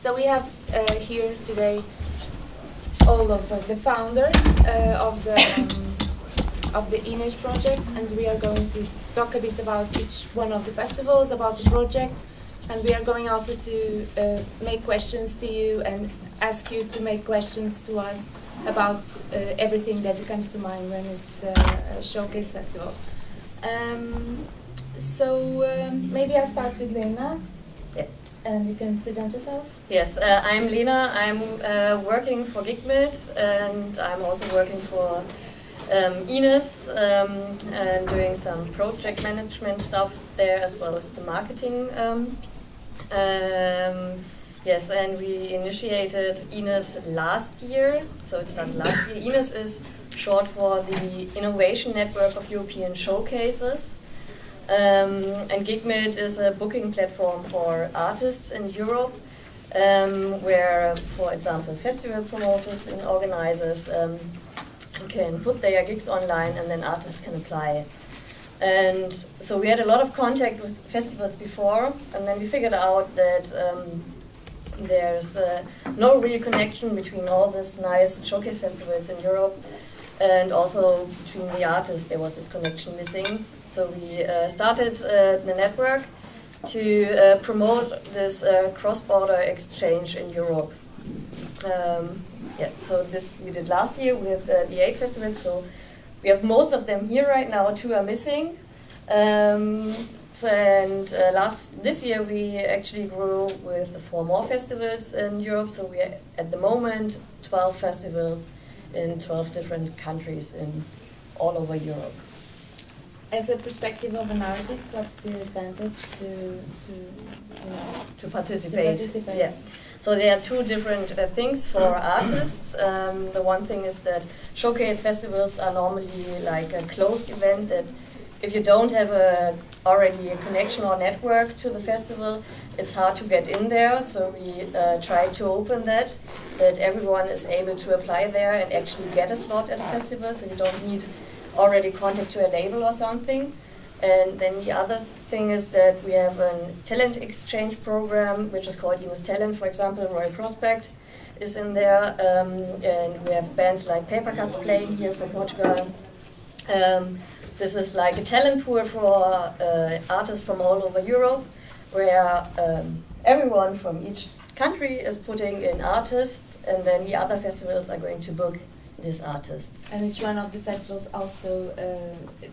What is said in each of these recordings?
So we have here today all of the founders of the INES project, and we are going to talk a bit about each one of the festivals, about the project, and we are going also to make questions to you and ask you to make questions to us about everything that comes to mind when it's a showcase festival. Maybe I'll start with Lena. Yeah. And you can present yourself. Yes, I'm Lena. I'm working for gigmit, and I'm also working for INES and doing some project management stuff there, as well as the marketing. Yes, and we initiated INES last year, so it started last year. INES is short for the Innovation Network of European Showcases. And gigmit is a booking platform for artists in Europe, where, for example, festival promoters and organizers can put their gigs online, and then artists can apply. And so we had a lot of contact with festivals before, and then we figured out that there's no real connection between all these nice showcase festivals in Europe, and also between the artists there was this connection missing. So we started the network to promote this cross-border exchange in Europe. So this we did last year with the 8 festivals. So we have most of them here right now. 2 are missing. This year we actually grew with 4 more festivals in Europe. So we are at the moment 12 festivals in 12 different countries in all over Europe. As a perspective of an artist, what's the advantage to participate? Yeah. So there are 2 different things for artists. The one thing is that showcase festivals are normally like a closed event, that if you don't have already a connection or network to the festival, it's hard to get in there. So we try to open that everyone is able to apply there and actually get a slot at a festival, so you don't need already contact to a label or something. And then the other thing is that we have a talent exchange program, which is called INES Talent. For example, Royal Prospect is in there, and we have bands like Paper Cuts playing here from Portugal. This is like a talent pool for artists from all over Europe, where everyone from each country is putting in artists, and then the other festivals are going to book these artists. And each one of the festivals also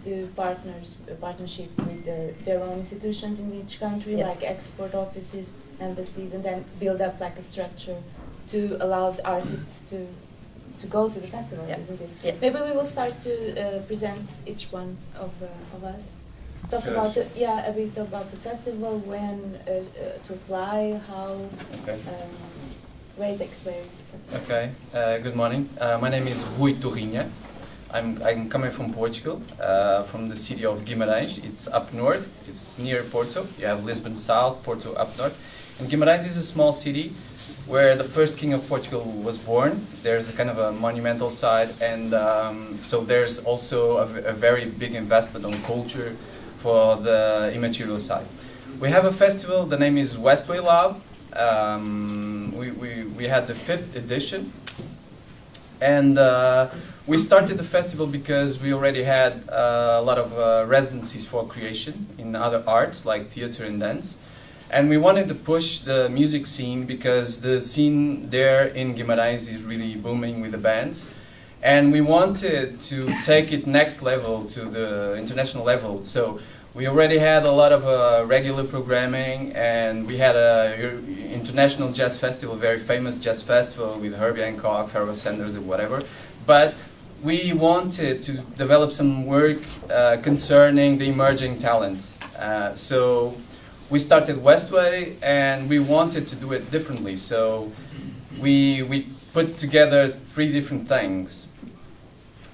do partnership with their own institutions in each country, like export offices, embassies, and then build up like a structure to allow the artists to go to the festival, isn't it? Yeah. Maybe we will start to present each one of us. Talk about a bit about the festival, when to apply, how. Okay. Where it takes place, etc. Okay, good morning. My name is Torrinha. I'm coming from Portugal, from the city of Guimarães. It's up north, it's near Porto. You have Lisbon south, Porto up north. And Guimarães is a small city where the first king of Portugal was born. There's a kind of a monumental side, and so there's also a very big investment on culture for the immaterial side. We have a festival, the name is Westway Lab. We had the 5th edition, and we started the festival because we already had a lot of residencies for creation in other arts like theater and dance, and we wanted to push the music scene because the scene there in Guimarães is really booming with the bands, and we wanted to take it next level to the international level. So we already had a lot of regular programming, and we had a international jazz festival, very famous jazz festival with Herbie Hancock, Pharoah Sanders, or whatever. But we wanted to develop some work concerning the emerging talent. So we started Westway, and we wanted to do it differently. So we put together 3 different things.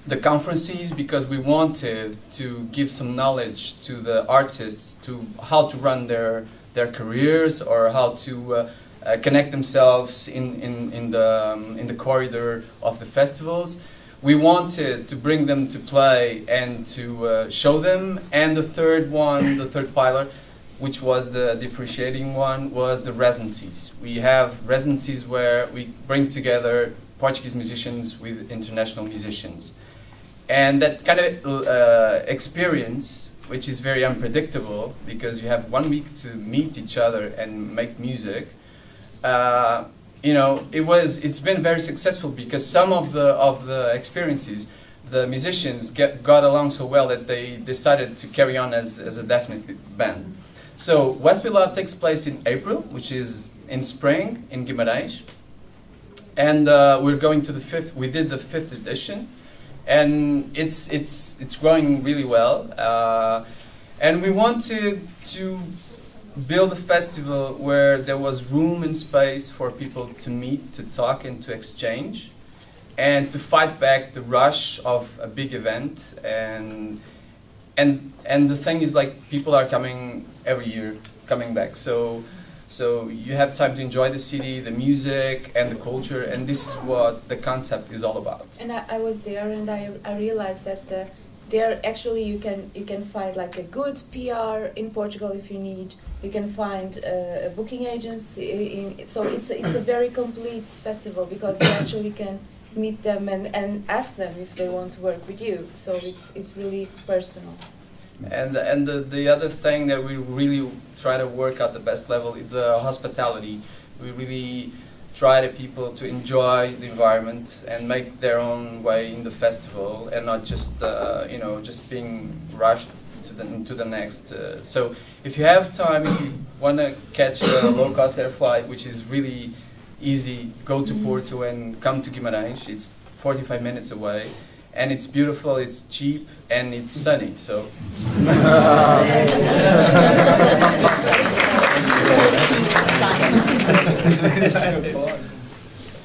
The conferences, because we wanted to give some knowledge to the artists to how to run their careers, or how to connect themselves in the corridor of the festivals. We wanted to bring them to play and to show them. And the third pillar, which was the differentiating one, was the residencies. We have residencies where we bring together Portuguese musicians with international musicians. And that kind of experience, which is very unpredictable because you have 1 week to meet each other and make music, you know, it's been very successful because some of the experiences, the musicians got along so well that they decided to carry on as a definite band. So Westway takes place in April, which is in spring in Guimarães, and we're going to the 5th. We did the 5th edition, and it's growing really well. And we want to build a festival where there was room and space for people to meet, to talk, and to exchange, and to fight back the rush of a big event. And the thing is, like, people are coming every year, coming back. So you have time to enjoy the city, the music, and the culture, and this is what the concept is all about. And I was there, and I realized that there actually you can find like a good PR in Portugal if you need. You can find a booking agency. So it's a very complete festival because you actually can meet them and ask them if they want to work with you. So it's really personal. And the other thing that we really try to work at the best level is the hospitality. We really try to people to enjoy the environment and make their own way in the festival and not just you know, just being rushed to the next. So if you have time, if you want to catch a low-cost air flight, which is really easy, go to Porto and come to Guimarães. It's 45 minutes away. And it's beautiful, it's cheap, and it's sunny, so.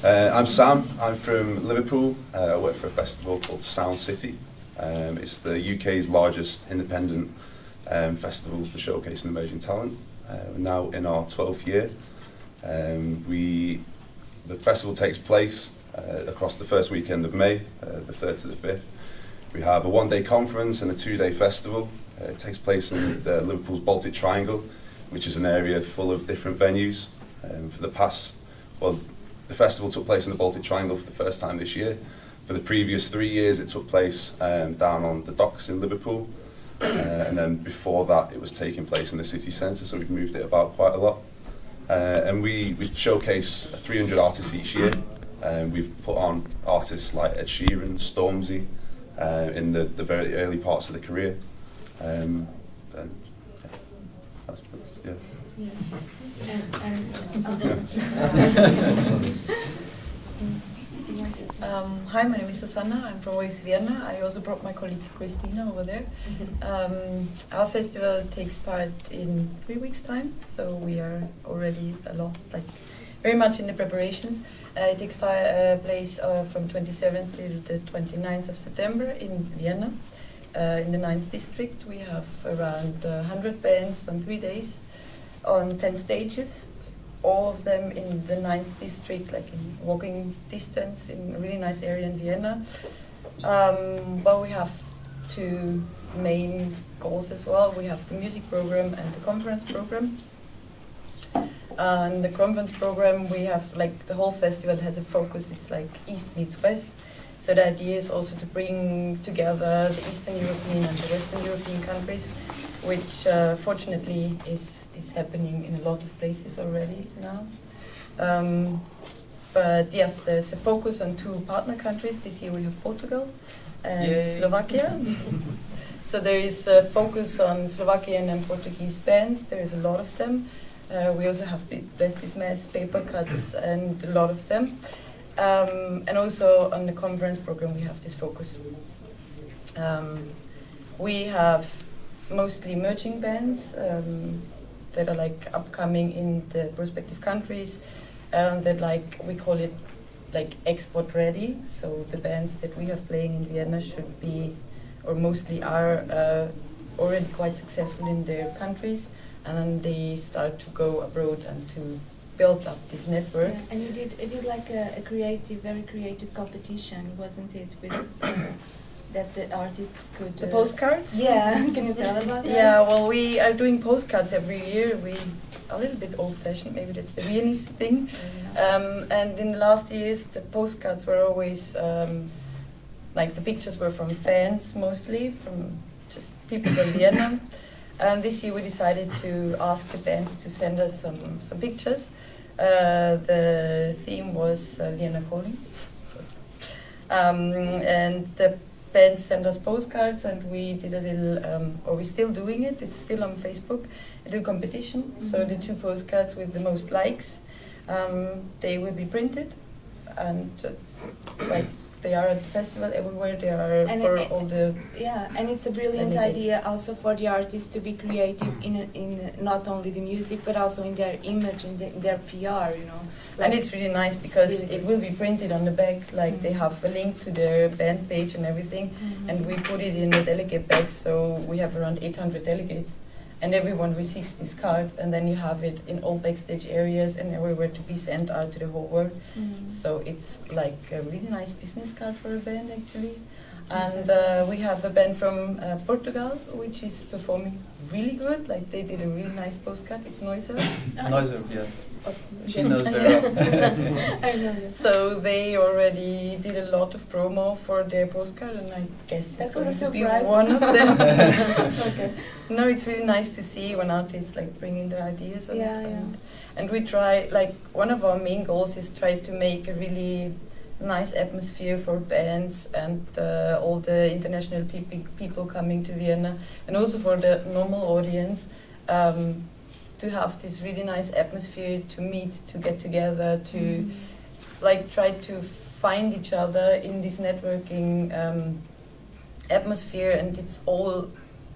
I'm Sam, I'm from Liverpool. I work for a festival called Sound City. It's the UK's largest independent festival for showcasing emerging talent. We're now in our 12th year. The festival takes place across the first weekend of May, the 3rd to the 5th. We have a 1-day conference and a 2-day festival. It takes place in Liverpool's Baltic Triangle, which is an area full of different venues. The festival took place in the Baltic Triangle for the first time this year. For the previous 3 years, it took place down on the docks in Liverpool. And then before that, it was taking place in the city centre, so we've moved it about quite a lot. And we showcase 300 artists each year. We've put on artists like Ed Sheeran, Stormzy, in the very early parts of the career. Hi, my name is Susanna. I'm from Vienna. I also brought my colleague Christina over there. Our festival takes part in 3 weeks' time, so we are already very much in the preparations. It takes place from 27th till the 29th of September in Vienna. In the 9th district, we have around 100 bands on 3 days, on 10 stages, all of them in the 9th district, like in walking distance, in a really nice area in Vienna. But we have 2 main goals as well. We have the music program and the conference program. In the conference program, we have, like, the whole festival has a focus. It's like East meets West. So the idea is also to bring together the Eastern European and the Western European countries, which fortunately is happening in a lot of places already now. But yes, there's a focus on 2 partner countries. This year we have Portugal and Yay. Slovakia. So there is a focus on Slovakian and Portuguese bands. There is a lot of them. We also have Bless This Mess, Paper Cuts, and a lot of them. And also on the conference program we have this focus. We have mostly emerging bands that are like upcoming in the respective countries, that, like, we call it like export ready. So the bands that we have playing in Vienna should be, or mostly are, already quite successful in their countries, and then they start to go abroad and to build up this network. Yeah, and you did like a very creative competition, wasn't it, with that the artists could... The postcards? Yeah, can you tell about that? Yeah, well, we are doing postcards every year. We a little bit old-fashioned, maybe that's the Viennese thing. And in the last years, the postcards were always like the pictures were from fans mostly, from just people from Vienna. And this year we decided to ask the bands to send us some pictures. The theme was Vienna Calling. And the bands sent us postcards, and we did a little, or we're still doing it, it's still on Facebook, a little competition. Mm-hmm. So the 2 postcards with the most likes, they will be printed, and like they are at the festival everywhere, they are and for all the... Yeah, and it's a brilliant idea also for the artists to be creative in not only the music, but also in their image, in their PR, you know. Like, and it's really nice because it will be printed on the back, like they have a link to their band page and everything, and we put it in a delegate bag, so we have around 800 delegates, and everyone receives this card, and then you have it in all backstage areas and everywhere to be sent out to the whole world. So it's like a really nice business card for a band actually. And we have a band from Portugal, which is performing really good. Like they did a really nice postcard. It's Noiser. Noiser, yeah. She knows very well. I know, yes. So they already did a lot of promo for their postcard, and I guess it's going to be one of them. Okay. No, it's really nice to see when artists like bring in their ideas. And we try, like one of our main goals is try to make a really nice atmosphere for bands and all the international people coming to Vienna, and also for the normal audience, to have this really nice atmosphere, to meet, to get together, to like try to find each other in this networking atmosphere. And it's all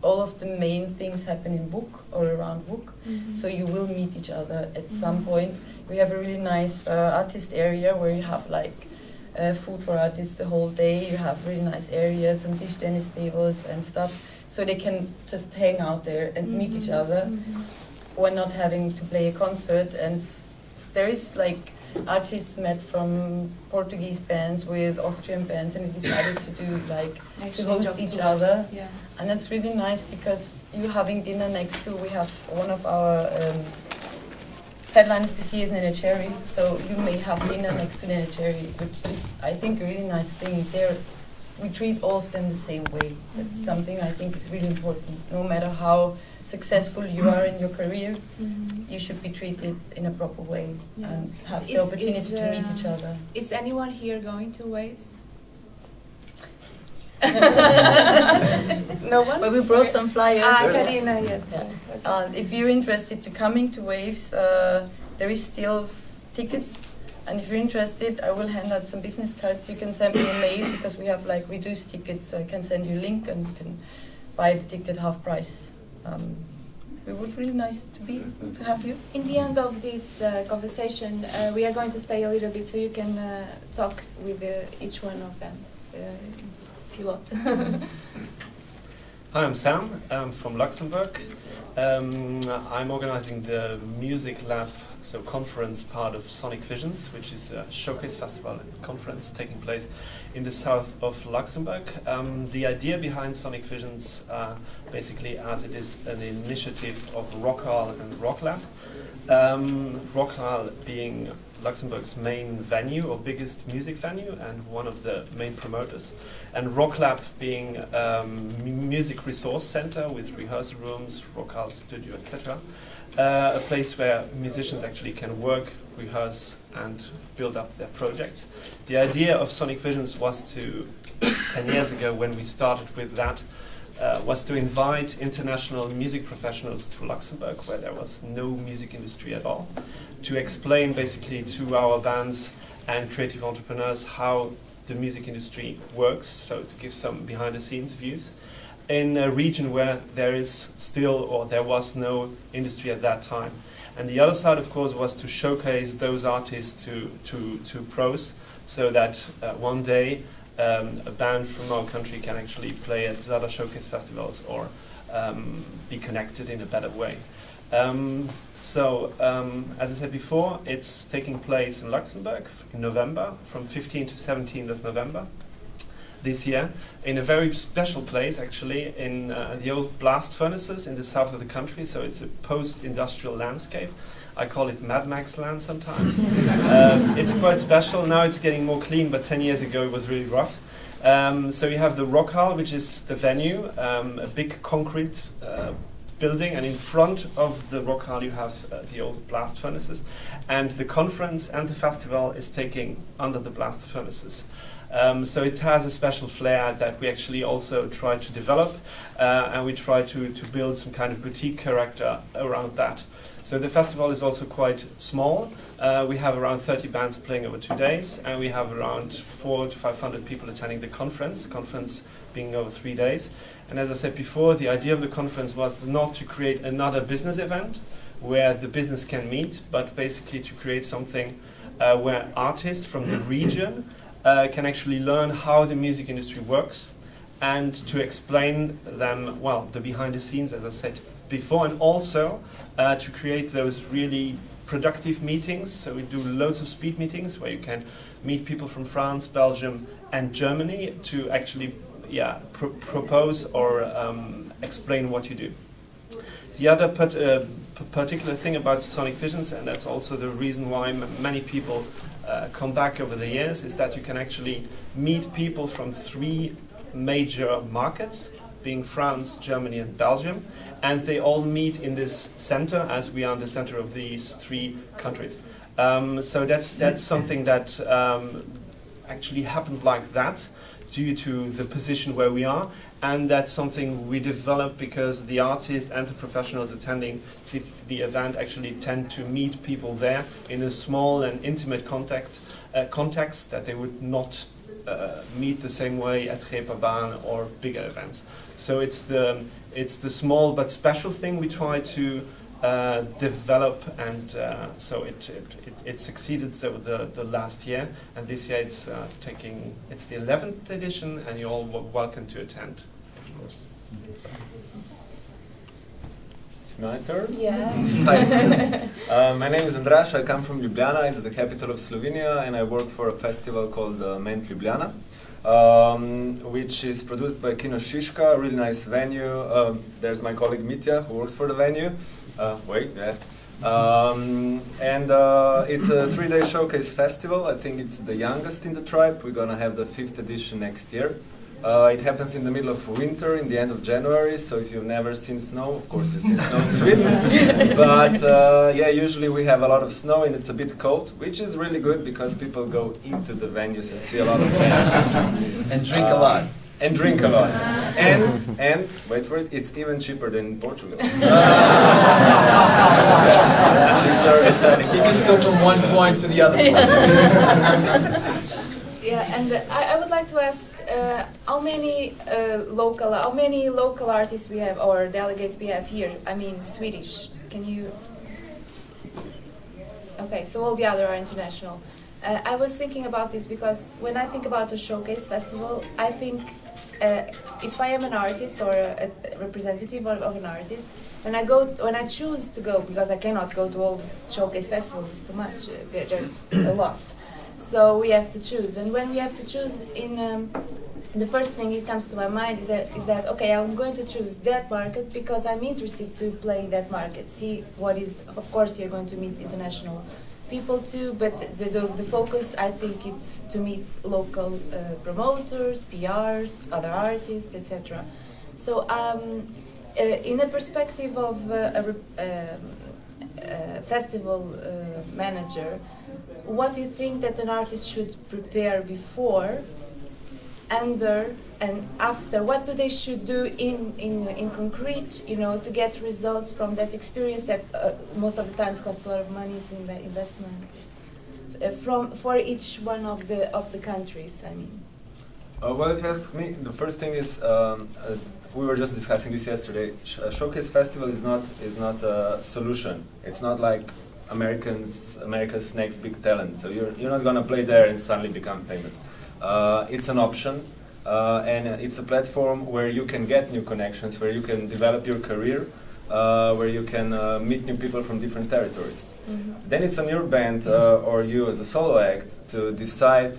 of the main things happen in Book or around Book, so you will meet each other at some point. We have a really nice artist area where you have like food for artists the whole day. You have really nice areas and dish tennis tables and stuff, so they can just hang out there and meet each other when not having to play a concert. And there is like artists met from Portuguese bands with Austrian bands, and we decided to do like to host each other. Yeah. And that's really nice because you having dinner next to, we have one of our headlines this year is Nene Cherry, so you may have dinner next to Nene Cherry, which is, I think, a really nice thing. We treat all of them the same way. That's something I think is really important. No matter how successful you are in your career, you should be treated in a proper way and have the opportunity to meet each other. Is anyone here going to Waves? No one? But we brought some flyers. Karina, yes. Yeah. Yes, okay. If you're interested to coming to Waves, there is still tickets. And if you're interested, I will hand out some business cards. You can send me a mail because we have like reduced tickets. I can send you a link and you can buy the ticket half price. It would be really nice to have you. In the end of this conversation, we are going to stay a little bit so you can talk with each one of them, if you want. Hi, I'm Sam. I'm from Luxembourg. I'm organizing the Music Lab, so conference part of Sonic Visions, which is a showcase festival and conference taking place in the south of Luxembourg. The idea behind Sonic Visions, basically as it is an initiative of Rockhall and Rocklab. Rockhall being Luxembourg's main venue or biggest music venue and one of the main promoters, and Rocklab being music resource center with rehearsal rooms, Rockhall studio, etc. A place where musicians actually can work, rehearse and build up their projects. The idea of Sonic Visions was to, 10 years ago when we started with that, was to invite international music professionals to Luxembourg, where there was no music industry at all, to explain basically to our bands and creative entrepreneurs how the music industry works, so to give some behind-the-scenes views in a region where there is still, or there was no industry at that time. And the other side, of course, was to showcase those artists to pros, so that one day a band from our country can actually play at other showcase festivals or be connected in a better way. As I said before, it's taking place in Luxembourg in November, from 15th to 17th of November. this year in a very special place, actually, in the old blast furnaces in the south of the country. So it's a post-industrial landscape. I call it Mad Max land sometimes. It's quite special. Now it's getting more clean, but 10 years ago it was really rough. So you have the Rock Hall, which is the venue, a big concrete building, and in front of the Rock Hall you have the old blast furnaces, and the conference and the festival is taking under the blast furnaces. So it has a special flair that we actually also try to develop, and we try to build some kind of boutique character around that. So the festival is also quite small. We have around 30 bands playing over 2 days, and we have around 400 to 500 people attending the conference being over 3 days. And as I said before, the idea of the conference was not to create another business event where the business can meet, but basically to create something where artists from the region can actually learn how the music industry works, and to explain them, well, the behind the scenes, as I said before, and also to create those really productive meetings. So we do loads of speed meetings where you can meet people from France, Belgium, and Germany to actually propose or explain what you do. The other particular thing about Sonic Visions, and that's also the reason why many people come back over the years, is that you can actually meet people from 3 major markets, being France, Germany, and Belgium, and they all meet in this center, as we are in the center of these 3 countries. So that's something that actually happened like that due to the position where we are, and that's something we developed because the artists and the professionals attending the event actually tend to meet people there in a small and intimate context that they would not meet the same way at Reeperbahn or bigger events. So it's the small but special thing we try to develop, and so it succeeded the last year, and this year it's the 11th edition, and you're all welcome to attend, of course. It's my turn? Yeah. Hi. My name is Andraz. I come from Ljubljana. It's the capital of Slovenia, and I work for a festival called MENT Ljubljana, which is produced by Kino Šiška, a really nice venue. There's my colleague Mitja, who works for the venue. And it's a 3-day showcase festival. I think it's the youngest in the tribe. We're going to have the 5th edition next year. It happens in the middle of winter, in the end of January, so if you've never seen snow, of course you've seen snow in Sweden. But usually we have a lot of snow and it's a bit cold, which is really good because people go into the venues and see a lot of bands. And drink a lot. And drink a lot. And wait for it, it's even cheaper than in Portugal. You just go from one point to the other point. Yeah, and I would like to ask how many local artists we have or delegates we have here? I mean, Swedish. Can you? Okay, so all the other are international. I was thinking about this because when I think about a showcase festival, I think if I am an artist or a representative of an artist, when I choose to go, because I cannot go to all the showcase festivals, it's too much. There's a lot. So we have to choose, and when we have to choose, the first thing that comes to my mind is that okay, I'm going to choose that market because I'm interested to play that market. See what is. Of course, you're going to meet international people too, but the focus, I think, it's to meet local promoters, PRs, other artists, etc. So, in a perspective of a festival manager, what do you think that an artist should prepare before, under, and after? What do they should do in concrete, to get results from that experience that most of the times costs a lot of money? It's in the investment for each one of the countries. I mean. Well, if you ask me, the first thing is we were just discussing this yesterday. Showcase Festival is not a solution. It's not like America's next big talent. So you're not gonna play there and suddenly become famous. It's an option, and it's a platform where you can get new connections, where you can develop your career, where you can meet new people from different territories. Then it's on your band or you as a solo act to decide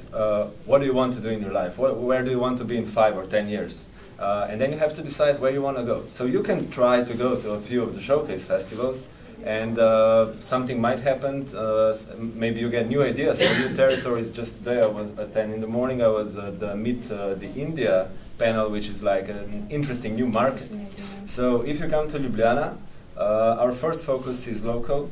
what do you want to do in your life, where do you want to be in 5 or 10 years. And then you have to decide where you want to go. So you can try to go to a few of the showcase festivals, and something might happen. Maybe you get new ideas for new territories. Just there, I was at 10 in the morning. I was at the Meet the India panel, which is like an interesting new market. So if you come to Ljubljana, our first focus is local,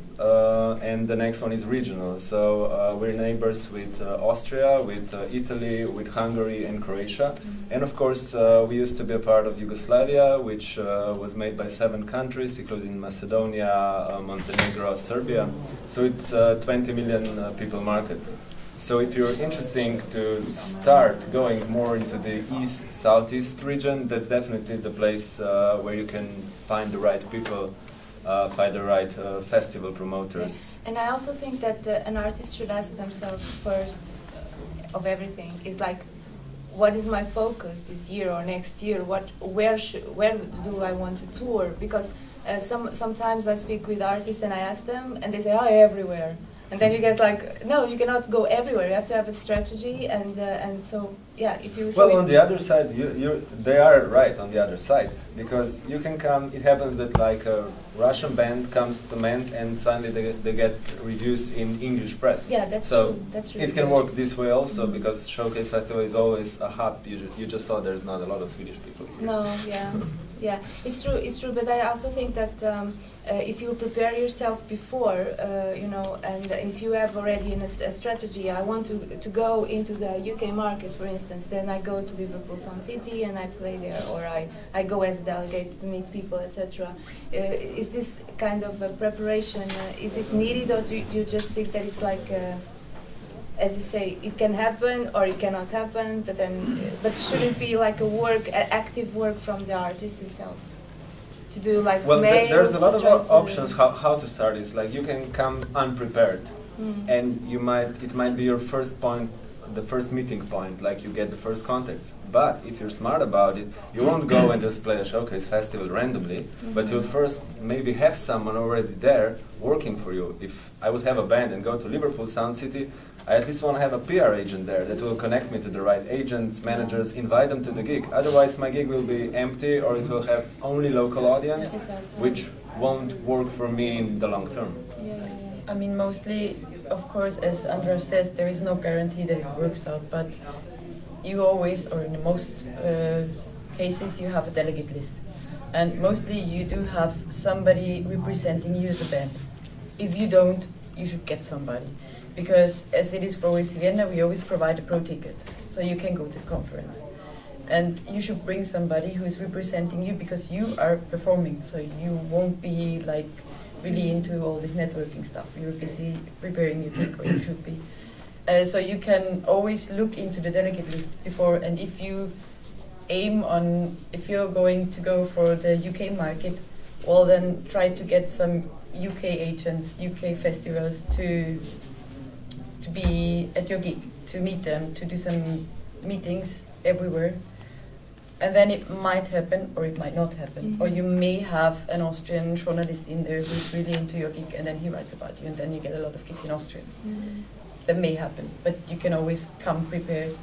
and the next one is regional. So we're neighbors with Austria, with Italy, with Hungary and Croatia. And of course, we used to be a part of Yugoslavia, which was made by 7 countries, including Macedonia, Montenegro, Serbia. So it's a 20 million people market. So if you're interested to start going more into the east, southeast region, that's definitely the place where you can find the right people, find the right festival promoters. And I also think that an artist should ask themselves first of everything is like, what is my focus this year or next year? Where do I want to tour? Because sometimes I speak with artists and I ask them, and they say, "Oh, everywhere." And then you get like, no, you cannot go everywhere. You have to have a strategy, and so yeah. If you well, on the other side, they are right on the other side, because you can come. It happens that like a Russian band comes to MENT and suddenly they get reviews in English press. Yeah, that's so true. That's really it can good. work this way also, because Showcase Festival is always a hub. You just saw there's not a lot of Swedish people here. No, yeah, yeah, it's true. It's true. But I also think that if you prepare yourself before, and if you have already a strategy, I want to go into the UK market, for instance, then I go to Liverpool Sound City and I play there, or I go as a delegate to meet people, etc. Is this kind of a preparation, is it needed, or do you just think that it's like, as you say, it can happen or it cannot happen, but should it be like active work from the artist itself? To do like well, mails, there's a lot of options how to start this. Like you can come unprepared, and it might be your first point, the first meeting point. Like you get the first contacts. But if you're smart about it, you won't go and just play a showcase festival randomly. But you'll first maybe have someone already there working for you. If I would have a band and go to Liverpool Sound City, I at least want to have a PR agent there that will connect me to the right agents, managers, invite them to the gig. Otherwise, my gig will be empty, or it will have only local audience, which won't work for me in the long term. I mean, mostly, of course, as Andraz says, there is no guarantee that it works out, but you always, or in most cases, you have a delegate list. And mostly you do have somebody representing you as a band. If you don't, you should get somebody. Because as it is for always Vienna, we always provide a pro ticket, so you can go to the conference. And you should bring somebody who is representing you, because you are performing, so you won't be like really into all this networking stuff. You're busy preparing your gig, or you should be. So you can always look into the delegate list before, and if you aim on, if you're going to go for the UK market, well then try to get some UK agents, UK festivals to be at your gig, to meet them, to do some meetings everywhere. And then it might happen or it might not happen. Or you may have an Austrian journalist in there who's really into your gig, and then he writes about you, and then you get a lot of gigs in Austria. That may happen, but you can always come prepared.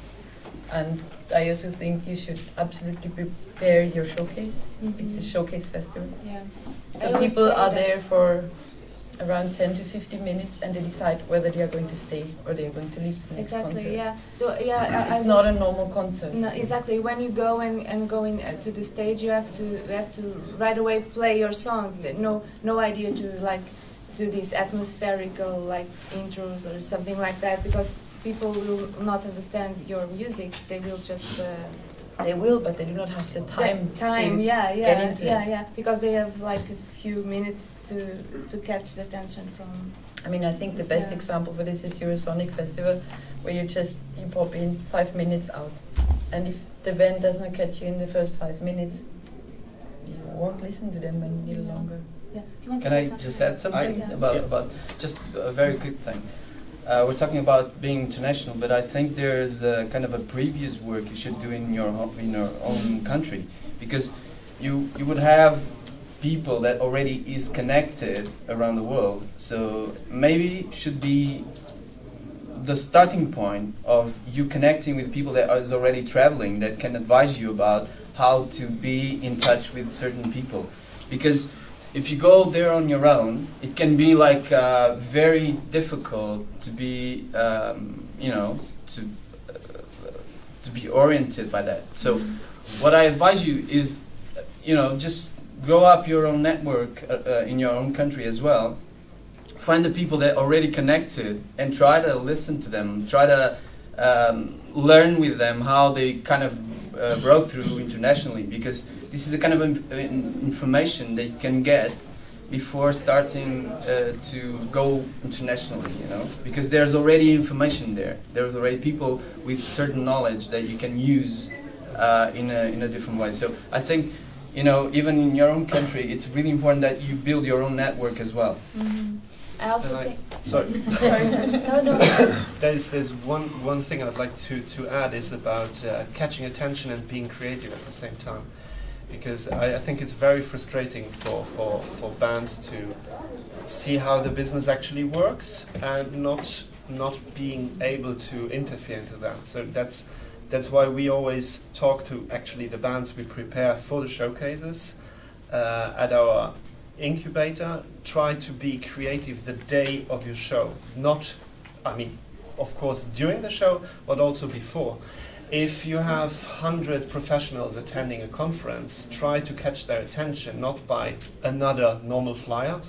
And I also think you should absolutely prepare your showcase. It's a showcase festival. Yeah. So people are there for around 10 to 15 minutes, and they decide whether they are going to stay or they are going to leave the next concert. Exactly, yeah. It's not a normal concert. No, exactly. When you go and go to the stage, you have to right away play your song. No idea to like do these atmospherical like intros or something like that, because people will not understand your music. They will just. They will, but they do not have the time to get into it. Because they have like a few minutes to catch the attention from. I mean, I think the best example for this is Eurosonic Festival, where you pop in 5 minutes out, and if the band does not catch you in the first 5 minutes, you won't listen to them any longer. Yeah. You want to Can say I something? just add something Yeah. about just a very quick thing? We're talking about being international, but I think there's kind of a previous work you should do in your own country, because you would have people that already is connected around the world. So maybe should be the starting point of you connecting with people that is already traveling, that can advise you about how to be in touch with certain people. Because if you go there on your own, it can be like very difficult to be, to be oriented by that. So what I advise you is, just grow up your own network in your own country as well. Find the people that are already connected and try to listen to them. Try to learn with them how they kind of broke through internationally, because this is a kind of information that you can get before starting to go internationally, because there's already information there. There's already people with certain knowledge that you can use in a different way. So I think, even in your own country, it's really important that you build your own network as well. Mm-hmm. I also think... Sorry. No. There's one thing I'd like to add is about catching attention and being creative at the same time. Because I think it's very frustrating for bands to see how the business actually works and not being able to interfere into that. So that's why we always talk to actually the bands we prepare for the showcases at our incubator. Try to be creative the day of your show. Of course during the show, but also before. If you have 100 professionals attending a conference, try to catch their attention, not by another normal flyer,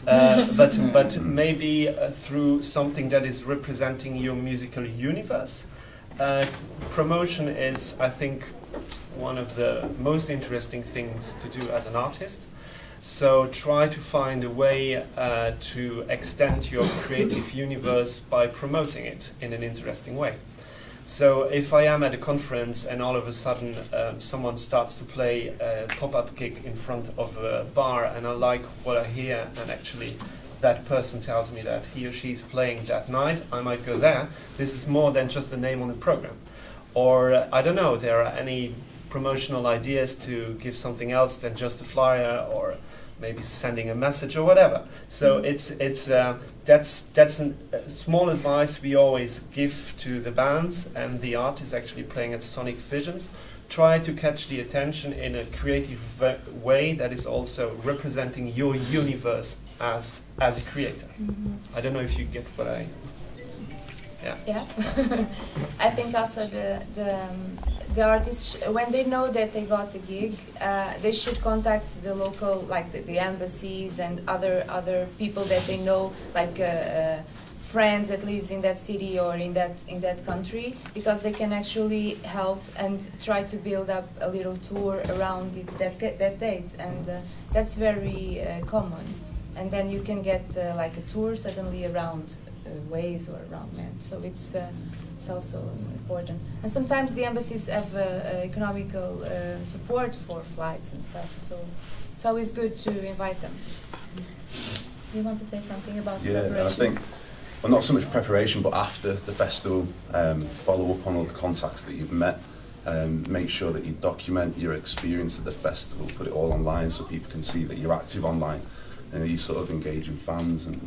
but maybe through something that is representing your musical universe. Promotion is, I think, one of the most interesting things to do as an artist. So try to find a way to extend your creative universe by promoting it in an interesting way. So if I am at a conference and all of a sudden someone starts to play a pop-up gig in front of a bar and I like what I hear, and actually that person tells me that he or she is playing that night, I might go there. This is more than just a name on the program. Or I don't know, there are any promotional ideas to give something else than just a flyer, or maybe sending a message or whatever. So that's a small advice we always give to the bands and the artists actually playing at Sonic Visions. Try to catch the attention in a creative way that is also representing your universe as a creator. Mm-hmm. I don't know if you get what I... Yeah. I think also the artists, when they know that they got a gig, they should contact the local, like the embassies and other people that they know, like friends that lives in that city or in that country, because they can actually help and try to build up a little tour around that date, and that's very common. And then you can get like a tour suddenly around ways or around MENT. So it's also important. And sometimes the embassies have economical support for flights and stuff. So it's always good to invite them. You want to say something about preparation? Yeah, I think, well, not so much preparation, but after the festival, follow up on all the contacts that you've met. Make sure that you document your experience at the festival, put it all online so people can see that you're active online. You sort of engaging fans and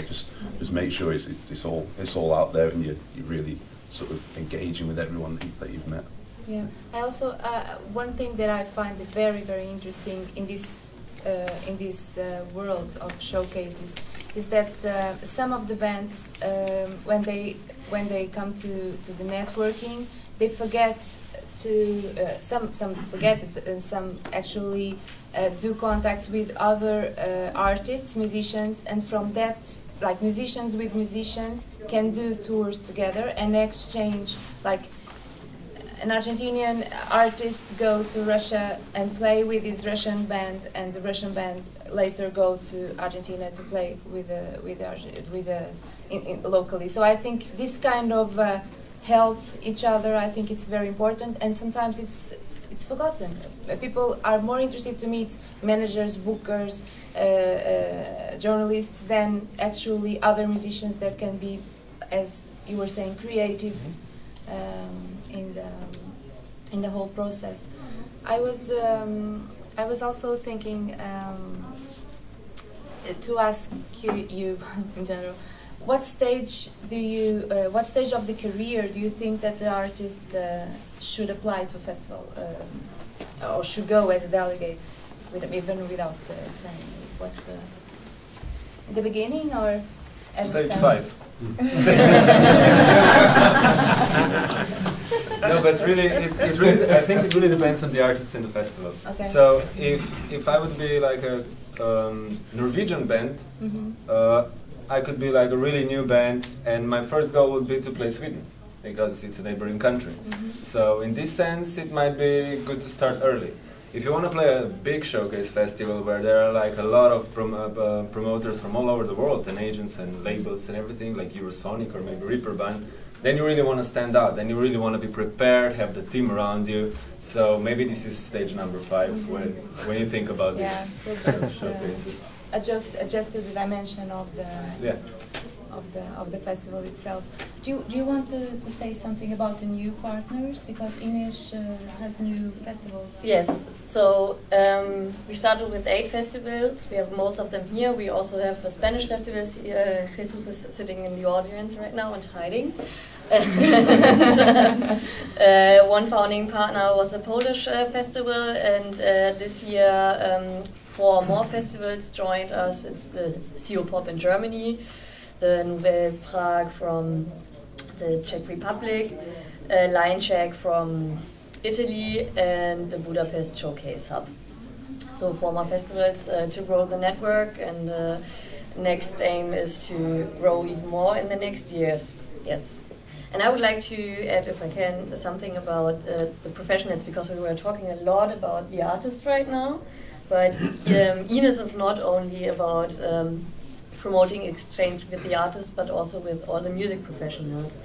just make sure it's all out there, and you're really sort of engaging with everyone that you've met. Yeah, I also one thing that I find very, very interesting in this world of showcases is that some of the bands when they come to the networking, they forget to some forget it, and some actually do contacts with other artists, musicians, and from that, like musicians with musicians can do tours together and exchange. Like an Argentinian artist go to Russia and play with his Russian band, and the Russian band later go to Argentina to play locally. So I think this kind of help each other, I think it's very important, and sometimes it's forgotten. People are more interested to meet managers, bookers, journalists than actually other musicians that can be, as you were saying, creative in the whole process. I was I was also thinking to ask you in general, what stage of the career do you think that the artist should apply to a festival, or should go as a delegate, even without planning? What, at the beginning or as Stage a 5. No, but really, it really, I think it really depends on the artist in the festival. Okay. So if I would be like a Norwegian band, I could be like a really new band, and my first goal would be to play Sweden, because it's a neighboring country. So in this sense, it might be good to start early. If you want to play a big showcase festival where there are like a lot of promoters from all over the world, and agents and labels and everything, like Eurosonic or maybe Reeperbahn, then you really want to stand out. Then you really want to be prepared, have the team around you. So maybe this is stage number 5 when you think about Yeah, this so just showcases. adjust to the dimension of the Yeah. of the festival itself. Do you want to say something about the new partners, because INES has new festivals? Yes, so we started with 8 festivals. We have most of them here. We also have a Spanish festival. Jesus is sitting in the audience right now and hiding. One founding partner was a Polish festival, and this year 4 more festivals joined us. It's the CO Pop in Germany, the Nouvelle Prague from the Czech Republic, Line Check from Italy, and the Budapest Showcase Hub. So 4 more festivals to grow the network, and the next aim is to grow even more in the next years. Yes. And I would like to add, if I can, something about the professionals, because we were talking a lot about the artist right now. But INES is not only about promoting exchange with the artists, but also with all the music professionals.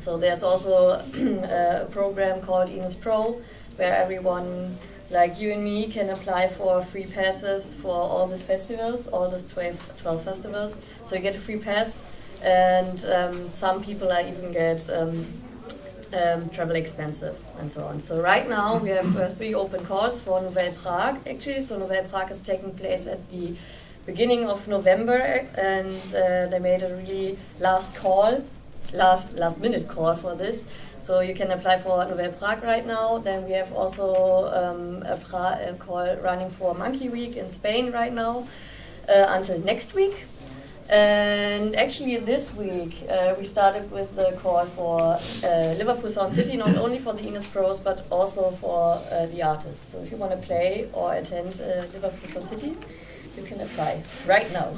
So there's also a program called INES Pro, where everyone like you and me can apply for free passes for all these festivals, all these 12 festivals. So you get a free pass, and some people even get travel expensive and so on. So right now we have 3 open calls for Nouvelle Prague, actually. So Nouvelle Prague is taking place at the beginning of November, and they made a really last minute call for this. So you can apply for Nouvelle Prague right now. Then we have also a call running for Monkey Week in Spain right now until next week. And actually this week we started with the call for Liverpool Sound City, not only for the INES Pros but also for the artists. So if you want to play or attend Liverpool Sound City, you can apply right now.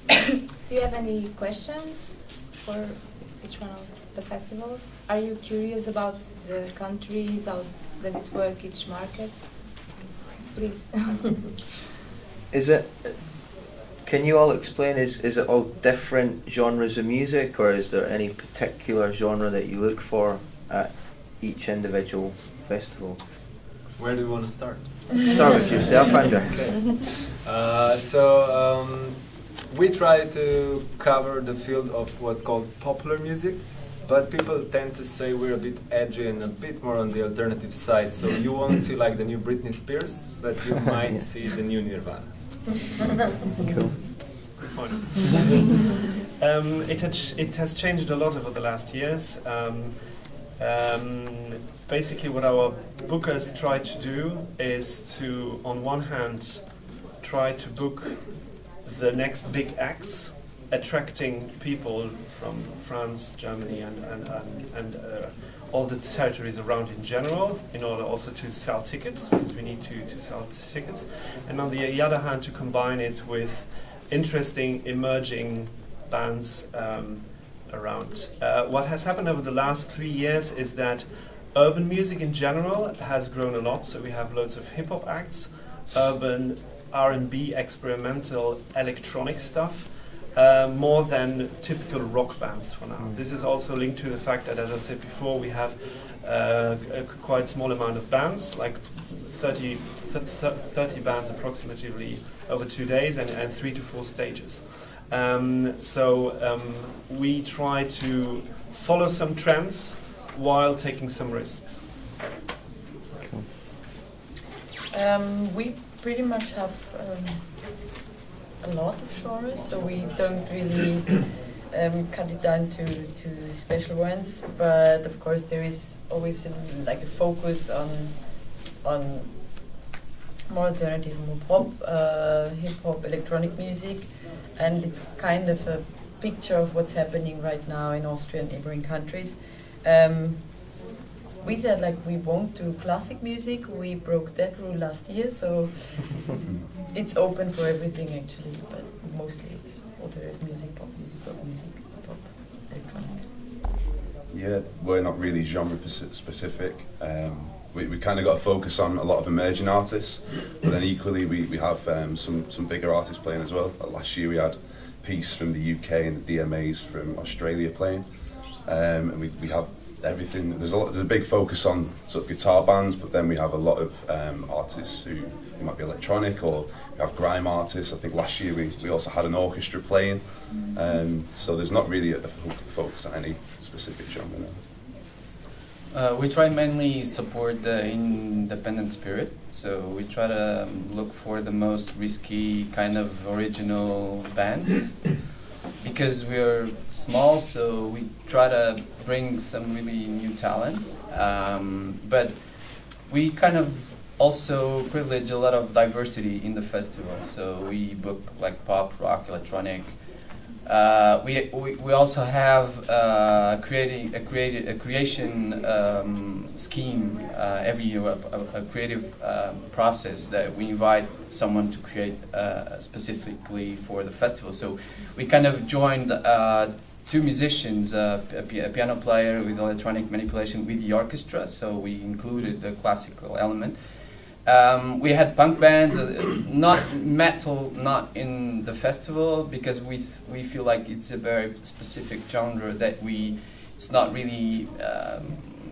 Do you have any questions for each one of the festivals? Are you curious about the countries? How does it work, each market? Please. Can you all explain, is it all different genres of music, or is there any particular genre that you look for at each individual festival? Where do you want to start? Start with yourself, Andrew. So we try to cover the field of what's called popular music, but people tend to say we're a bit edgy and a bit more on the alternative side. So you won't see like the new Britney Spears, but you might see the new Nirvana. Cool. Good point. It has changed a lot over the last years. Basically what our bookers try to do is to, on one hand, try to book the next big acts, attracting people from France, Germany, and all the territories around in general, in order also to sell tickets, because we need to sell tickets. And on the other hand, to combine it with interesting emerging bands around. What has happened over the last 3 years is that urban music in general has grown a lot. So we have loads of hip-hop acts, urban R&B, experimental electronic stuff, more than typical rock bands for now. This is also linked to the fact that, as I said before, we have a quite small amount of bands, like 30 bands approximately over 2 days, and 3 to 4 stages. So we try to follow some trends while taking some risks. We pretty much have a lot of genres, so we don't really cut it down to special ones. But of course, there is always like a focus on more alternative, more pop, hip hop, electronic music, and it's kind of a picture of what's happening right now in Austria and neighboring countries. We said like we won't do classic music. We broke that rule last year, so it's open for everything actually. But mostly it's alternative music, pop music, rock music, pop, electronic. Yeah, we're not really genre specific. We kind of got to focus on a lot of emerging artists, but then equally we have some bigger artists playing as well. Last year we had Peace from the UK and the DMAs from Australia playing, and we have everything. There's a big focus on sort of guitar bands, but then we have a lot of artists who might be electronic, or we have grime artists. I think last year we also had an orchestra playing, so there's not really a focus on any specific genre now. We try mainly support the independent spirit, so we try to look for the most risky kind of original bands. Because we're small, so we try to bring some really new talent, but we kind of also privilege a lot of diversity in the festival. So we book like pop, rock, electronic. We also have a creation scheme every year, a creative process that we invite someone to create specifically for the festival. So we kind of joined two musicians, a piano player with electronic manipulation with the orchestra, so we included the classical element. We had punk bands, not metal, not in the festival, because we feel like it's a very specific genre that it's not really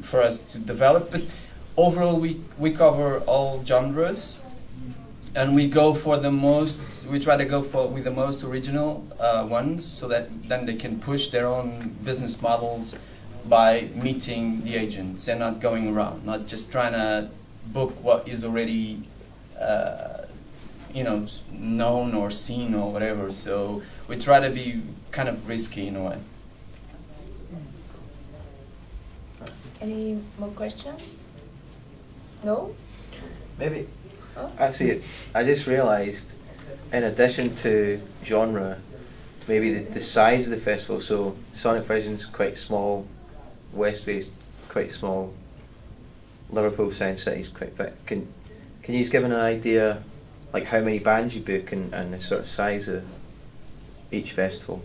for us to develop. But overall, we cover all genres, and we go for the most. We try to go with the most original ones, so that then they can push their own business models by meeting the agents and not going around, not just trying to book what is already known or seen or whatever. So we try to be kind of risky in a way. Any more questions? No? Maybe. Oh. Actually, I just realised, in addition to genre, maybe the size of the festival. So Sonic Vision's quite small, Westway's quite small, Liverpool Sound City's quite big. Can you just give an idea, like how many bands you book and the sort of size of each festival?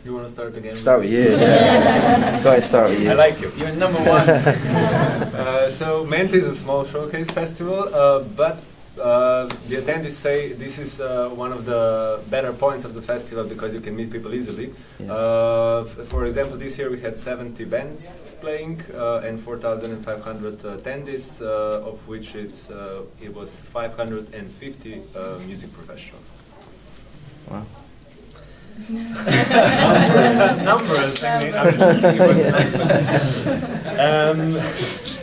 You want to start again? Start with you. Go ahead, start with you. I like you. You're number one. So MENT is a small showcase festival, but the attendees say this is one of the better points of the festival because you can meet people easily. Yeah. For example, this year we had 70 bands playing and 4,500 attendees, of which it was 550 music professionals. Wow. Numbers. I mean, I was thinking about numbers.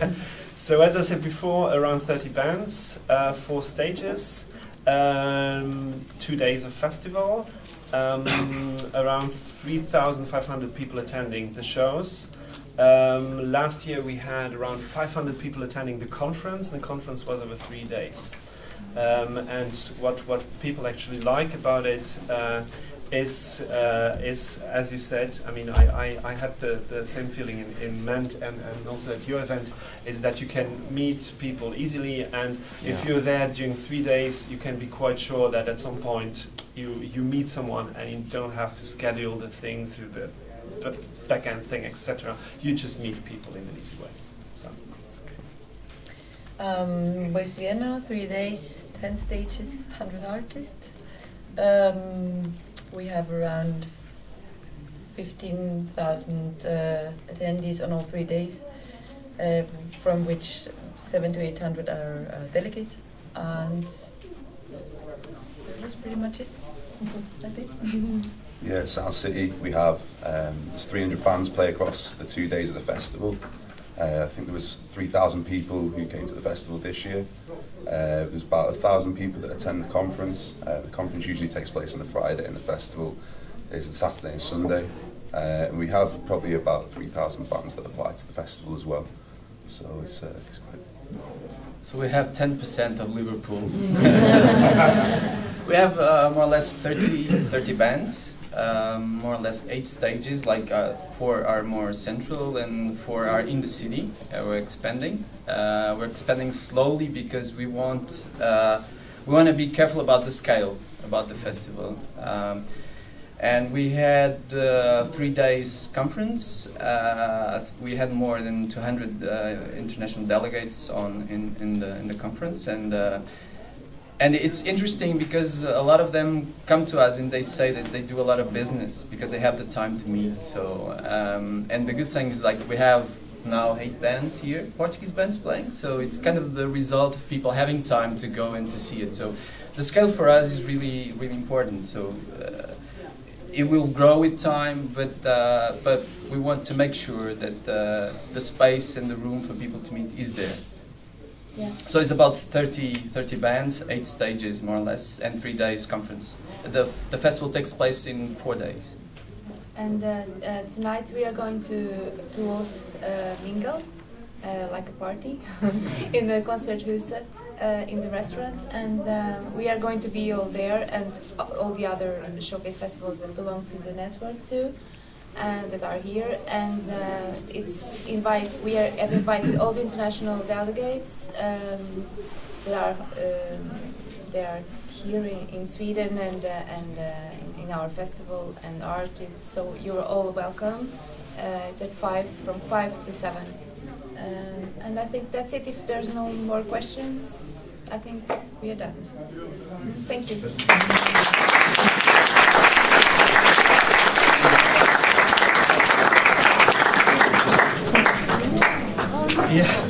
So as I said before, around 30 bands, 4 stages, 2 days of festival, around 3,500 people attending the shows. Last year we had around 500 people attending the conference. The conference was over 3 days. And what people actually like about it is as you said, I mean, I had the same feeling in MENT and also at your event, is that you can meet people easily, and if you're there during 3 days, you can be quite sure that at some point you meet someone and you don't have to schedule the thing through the back-end thing, etc. You just meet people in an easy way. So. With Vienna, 3 days, 10 stages, 100 artists. We have around 15,000 attendees on all 3 days, from which 700 to 800 are delegates, and that's pretty much it, I think. Yeah, at South City we have there's 300 bands play across the 2 days of the festival. I think there was 3,000 people who came to the festival this year. There's about 1,000 people that attend the conference. The conference usually takes place on the Friday, and the festival is the Saturday and Sunday. And we have probably about 3,000 bands that apply to the festival as well. So it's quite... So we have 10% of Liverpool. We have more or less 30 bands, more or less 8 stages, like 4 are more central and 4 are in the city. We're expanding. We're expanding slowly because we want to be careful about the scale, about the festival. And we had 3 days conference. We had more than 200 international delegates in the conference, and it's interesting because a lot of them come to us and they say that they do a lot of business because they have the time to meet. So and the good thing is, like, we have now 8 bands here, Portuguese bands playing. So it's kind of the result of people having time to go and to see it. So the scale for us is really, really important. So. It will grow with time, but we want to make sure that the space and the room for people to meet is there. Yeah. So it's about 30 bands, 8 stages more or less, and 3 days conference. The festival takes place in 4 days. And tonight we are going to host Engeln, like a party, in the Concerthuset, in the restaurant, and we are going to be all there, and all the other showcase festivals that belong to the network too, and that are here. And we have invited all the international delegates that are here in Sweden and in our festival, and artists. So you're all welcome. It's at from 5 to 7. And I think that's it. If there's no more questions, I think we are done. Thank you. Yeah.